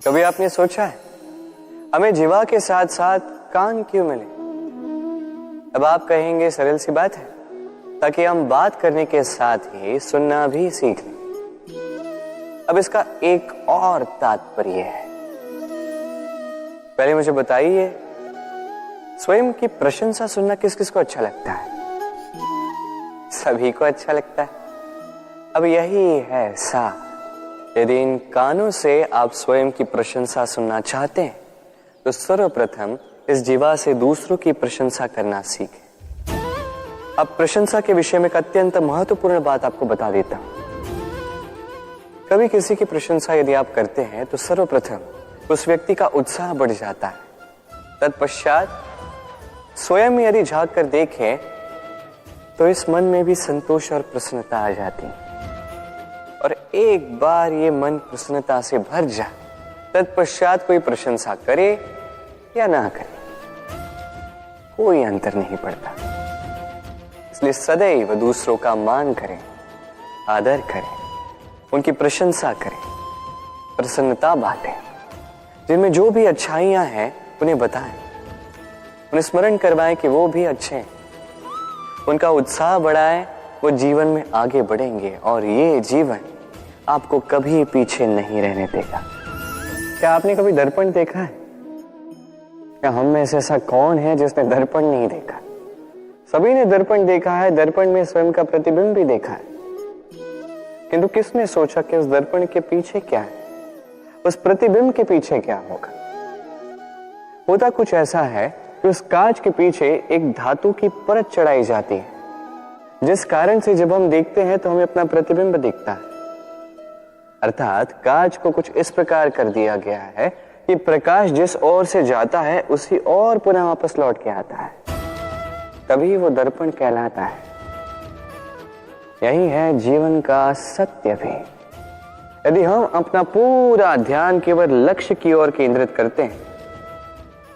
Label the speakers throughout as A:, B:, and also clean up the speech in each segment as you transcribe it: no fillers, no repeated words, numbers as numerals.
A: कभी आपने सोचा है हमें जीवा के साथ साथ कान क्यों मिले? अब आप कहेंगे सरल सी बात है, ताकि हम बात करने के साथ ही सुनना भी सीख लें। अब इसका एक और तात्पर्य है। पहले मुझे बताइए, स्वयं की प्रशंसा सुनना किस किस को अच्छा लगता है? सभी को अच्छा लगता है। अब यही है सार। यदि इन कानों से आप स्वयं की प्रशंसा सुनना चाहते हैं तो सर्वप्रथम इस जीवा से दूसरों की प्रशंसा करना सीखें। अब प्रशंसा के विषय में एक अत्यंत महत्वपूर्ण बात आपको बता देता हूं। कभी किसी की प्रशंसा यदि आप करते हैं तो सर्वप्रथम उस व्यक्ति का उत्साह बढ़ जाता है। तत्पश्चात स्वयं यदि झांक कर देखें तो इस मन में भी संतोष और प्रसन्नता आ जाती है। और एक बार ये मन प्रसन्नता से भर जाए, तत्पश्चात कोई प्रशंसा करे या ना करे, कोई अंतर नहीं पड़ता। इसलिए सदैव दूसरों का मान करें, आदर करें, उनकी प्रशंसा करें, प्रसन्नता बांटें। जिनमें जो भी अच्छाइयां हैं उन्हें बताएं, उन्हें स्मरण करवाएं कि वो भी अच्छे हैं। उनका उत्साह बढ़ाएं, वो जीवन में आगे बढ़ेंगे और ये जीवन आपको कभी पीछे नहीं रहने देगा। क्या आपने कभी दर्पण देखा है? क्या हम में से ऐसा कौन है जिसने दर्पण नहीं देखा? सभी ने दर्पण देखा है, दर्पण में स्वयं का प्रतिबिंब भी देखा है। किंतु किसने सोचा कि उस दर्पण के पीछे क्या है, उस प्रतिबिंब के पीछे क्या होगा? होता कुछ ऐसा है कि उस कांच के पीछे एक धातु की परत चढ़ाई जाती है, जिस कारण से जब हम देखते हैं तो हमें अपना प्रतिबिंब दिखता है। अर्थात कांच को कुछ इस प्रकार कर दिया गया है कि प्रकाश जिस ओर से जाता है उसी ओर पुनः वापस लौट के आता है, तभी वो दर्पण कहलाता है। यही है जीवन का सत्य भी। यदि हम अपना पूरा ध्यान केवल लक्ष्य की ओर केंद्रित करते हैं,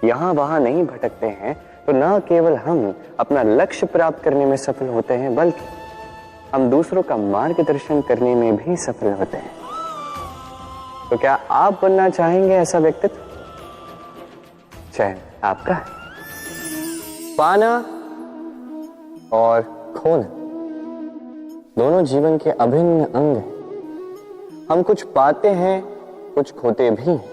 A: यहां वहां नहीं भटकते हैं, तो न केवल हम अपना लक्ष्य प्राप्त करने में सफल होते हैं, बल्कि हम दूसरों का मार्गदर्शन करने में भी सफल होते हैं। तो क्या आप बनना चाहेंगे ऐसा व्यक्तित्व? चयन आपका है। पाना और खोना दोनों जीवन के अभिन्न अंग हैं। हम कुछ पाते हैं, कुछ खोते भी हैं।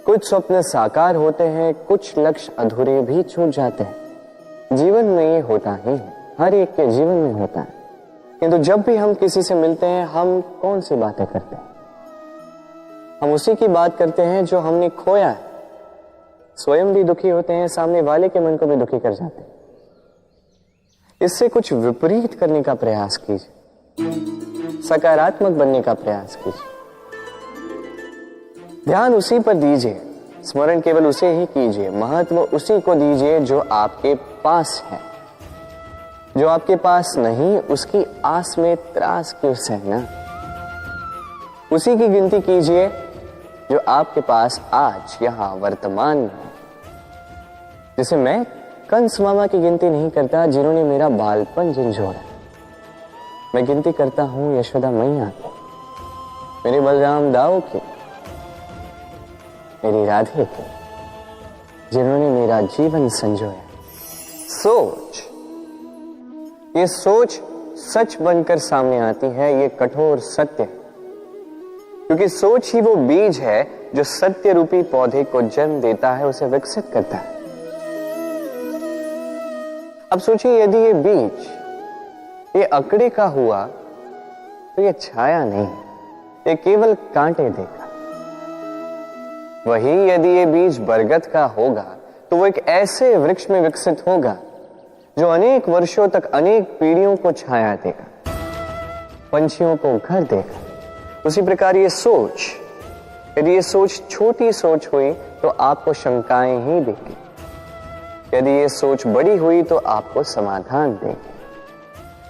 A: कुछ स्वप्न साकार होते हैं, कुछ लक्ष्य अधूरे भी छूट जाते हैं। जीवन में ये होता ही है, हर एक के जीवन में होता है। किंतु जब भी हम किसी से मिलते हैं, हम कौन सी बातें करते हैं? हम उसी की बात करते हैं जो हमने खोया है। स्वयं भी दुखी होते हैं, सामने वाले के मन को भी दुखी कर जाते हैं। इससे कुछ विपरीत करने का प्रयास कीजिए, सकारात्मक बनने का प्रयास कीजिए। ध्यान उसी पर दीजिए, स्मरण केवल उसे ही कीजिए, महत्व उसी को दीजिए जो आपके पास है। जो आपके पास नहीं, उसकी आस में त्रास क्यों सहना? उसी की गिनती कीजिए जो आपके पास आज यहां वर्तमान में है। जैसे मैं कंस मामा की गिनती नहीं करता जिन्होंने मेरा बालपन झंझोड़ा। मैं गिनती करता हूं यशोदा मैया की, मेरे बलराम दाऊ की, मेरी राधे की, जिन्होंने मेरा जीवन संजोया। सोच, ये सोच सच बनकर सामने आती है, ये कठोर सत्य है। क्योंकि सोच ही वो बीज है जो सत्य रूपी पौधे को जन्म देता है, उसे विकसित करता है। अब सोचिए, यदि ये बीज ये अकड़े का हुआ तो ये छाया नहीं, ये केवल कांटे देगा। वही यदि ये बीज बरगद का होगा तो वो एक ऐसे वृक्ष में विकसित होगा जो अनेक वर्षों तक अनेक पीढ़ियों को छाया देगा, पंछियों को घर देगा। उसी प्रकार ये सोच, यदि ये सोच छोटी सोच हुई तो आपको शंकाएं ही देगी। यदि ये सोच बड़ी हुई तो आपको समाधान देगी।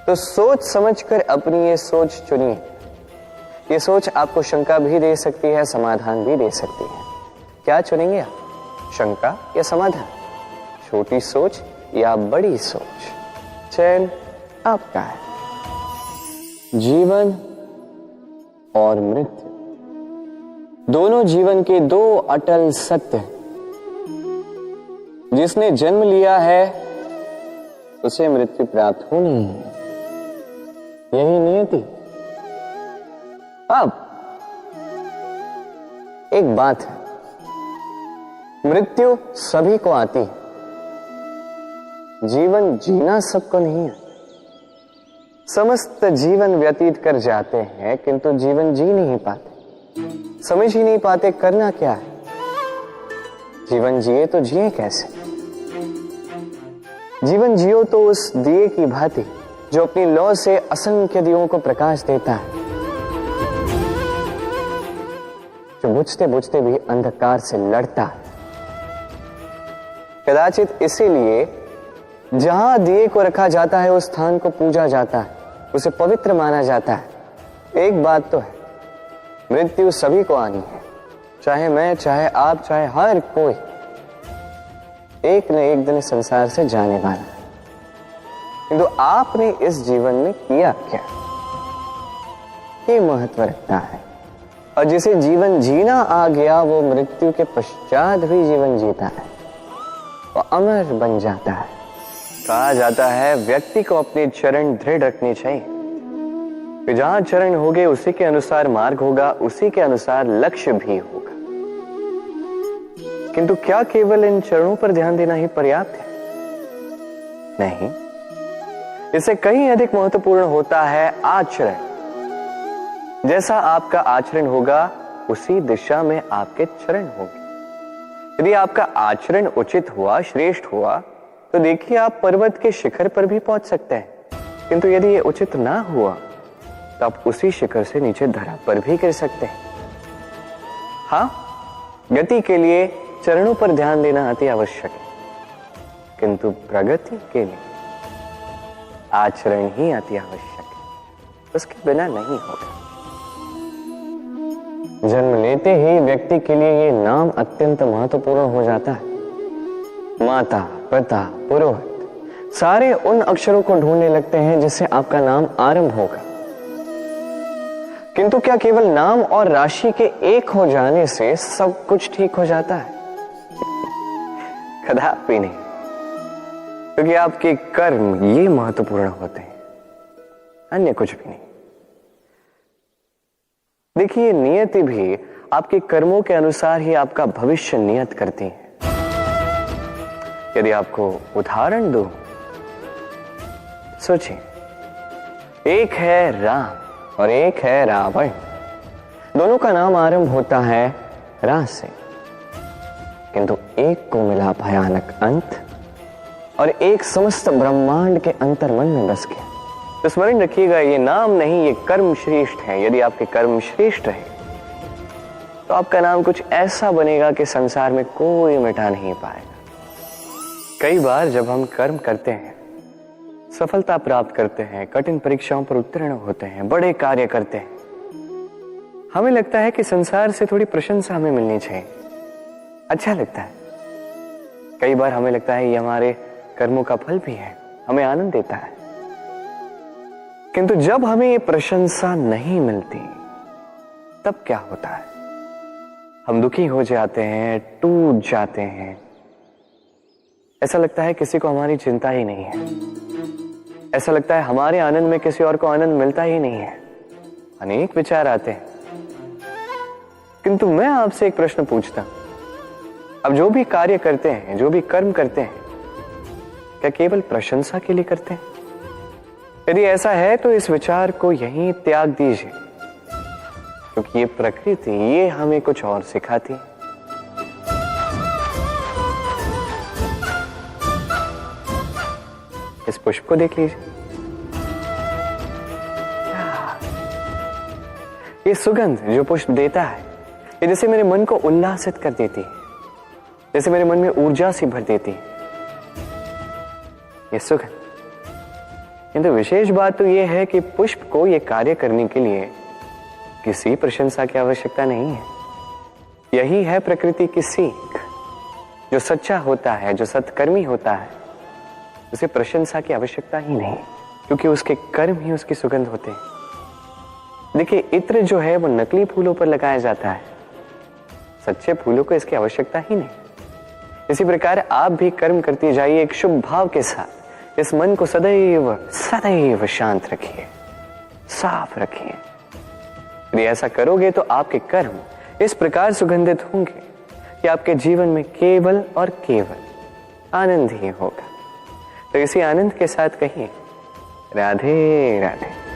A: तो सोच समझकर अपनी ये सोच चुनिए। ये सोच आपको शंका भी दे सकती है, समाधान भी दे सकती है। क्या चुनेंगे आप, शंका या समाधान? छोटी सोच या बड़ी सोच? चयन आपका है। जीवन और मृत्यु दोनों जीवन के दो अटल सत्य। जिसने जन्म लिया है उसे मृत्यु प्राप्त होनी है, यही नियति। अब एक बात है, मृत्यु सभी को आती है, जीवन जीना सबको नहीं है। समस्त जीवन व्यतीत कर जाते हैं किंतु जीवन जी नहीं पाते, समझ ही नहीं पाते करना क्या है। जीवन जिए तो जिए कैसे? जीवन जियो तो उस दिए की भांति जो अपनी लौ से असंख्य दियों को प्रकाश देता है, जो बुझते बुझते भी अंधकार से लड़ता है। कदाचित इसीलिए जहां दिए को रखा जाता है उस स्थान को पूजा जाता है, उसे पवित्र माना जाता है। एक बात तो है, मृत्यु सभी को आनी है, चाहे मैं, चाहे आप, चाहे हर कोई एक न एक दिन संसार से जाने वाला है। किंतु आपने इस जीवन में किया क्या, ये महत्व रखता है। और जिसे जीवन जीना आ गया वो मृत्यु के पश्चात भी जीवन जीता है, वो अमर बन जाता है। कहा जाता है व्यक्ति को अपने चरण दृढ़ रखने चाहिए, कि जहां चरण होंगे उसी के अनुसार मार्ग होगा, उसी के अनुसार लक्ष्य भी होगा। किंतु क्या केवल इन चरणों पर ध्यान देना ही पर्याप्त है? नहीं, इससे कहीं अधिक महत्वपूर्ण होता है आचरण। जैसा आपका आचरण होगा उसी दिशा में आपके चरण होंगे। यदि आपका आचरण उचित हुआ, श्रेष्ठ हुआ, तो देखिए आप पर्वत के शिखर पर भी पहुंच सकते हैं। किंतु यदि ये उचित ना हुआ तो आप उसी शिखर से नीचे धरा पर भी गिर सकते हैं। हाँ, गति के लिए चरणों पर ध्यान देना अति आवश्यक है, किंतु प्रगति के लिए आचरण ही अति आवश्यक है, उसके बिना नहीं होगा। जन्म लेते ही व्यक्ति के लिए ये नाम अत्यंत महत्वपूर्ण हो जाता है। माता, पिता, पुरोहित सारे उन अक्षरों को ढूंढने लगते हैं जिससे आपका नाम आरंभ होगा। किंतु क्या केवल नाम और राशि के एक हो जाने से सब कुछ ठीक हो जाता है? कदापि नहीं, क्योंकि आपके कर्म ये महत्वपूर्ण होते हैं, अन्य कुछ भी नहीं। देखिए, नियति भी आपके कर्मों के अनुसार ही आपका भविष्य नियत करती है। यदि आपको उदाहरण दूं, सोचिए, एक है राम और एक है रावण। दोनों का नाम आरंभ होता है रा से, किंतु एक को मिला भयानक अंत और एक समस्त ब्रह्मांड के अंतर्मन में बस गया। तो स्मरण रखिएगा, ये नाम नहीं, ये कर्म श्रेष्ठ है। यदि आपके कर्म श्रेष्ठ रहे तो आपका नाम कुछ ऐसा बनेगा कि संसार में कोई मिटा नहीं पाएगा। कई बार जब हम कर्म करते हैं, सफलता प्राप्त करते हैं, कठिन परीक्षाओं पर उत्तीर्ण होते हैं, बड़े कार्य करते हैं, हमें लगता है कि संसार से थोड़ी प्रशंसा हमें मिलनी चाहिए, अच्छा लगता है। कई बार हमें लगता है ये हमारे कर्मों का फल भी है, हमें आनंद देता है। किंतु जब हमें ये प्रशंसा नहीं मिलती तब क्या होता है? हम दुखी हो जाते हैं, टूट जाते हैं। ऐसा लगता है किसी को हमारी चिंता ही नहीं है, ऐसा लगता है हमारे आनंद में किसी और को आनंद मिलता ही नहीं है। अनेक विचार आते हैं। किंतु मैं आपसे एक प्रश्न पूछता हूं, अब जो भी कार्य करते हैं, जो भी कर्म करते हैं, क्या केवल प्रशंसा के लिए करते हैं? यदि ऐसा है तो इस विचार को यहीं त्याग दीजिए, क्योंकि ये प्रकृति ये हमें कुछ और सिखाती है। इस पुष्प को देख लीजिए, ये सुगंध जो पुष्प देता है, ये जैसे मेरे मन को उल्लासित कर देती है, जैसे मेरे मन में ऊर्जा से भर देती है ये सुगंध। किंतु विशेष बात तो यह है कि पुष्प को यह कार्य करने के लिए किसी प्रशंसा की आवश्यकता नहीं है। यही है प्रकृति की सीख। जो सच्चा होता है, जो सत्कर्मी होता है, उसे प्रशंसा की आवश्यकता ही नहीं, क्योंकि उसके कर्म ही उसकी सुगंध होते हैं। देखिए, इत्र जो है वो नकली फूलों पर लगाया जाता है, सच्चे फूलों को इसकी आवश्यकता ही नहीं। इसी प्रकार आप भी कर्म करती जाइए एक शुभ भाव के साथ। इस मन को सदैव सदैव शांत रखिए, साफ रखिए। यदि ऐसा करोगे तो आपके कर्म इस प्रकार सुगंधित होंगे कि आपके जीवन में केवल और केवल आनंद ही होगा। तो इसी आनंद के साथ कहिए राधे राधे।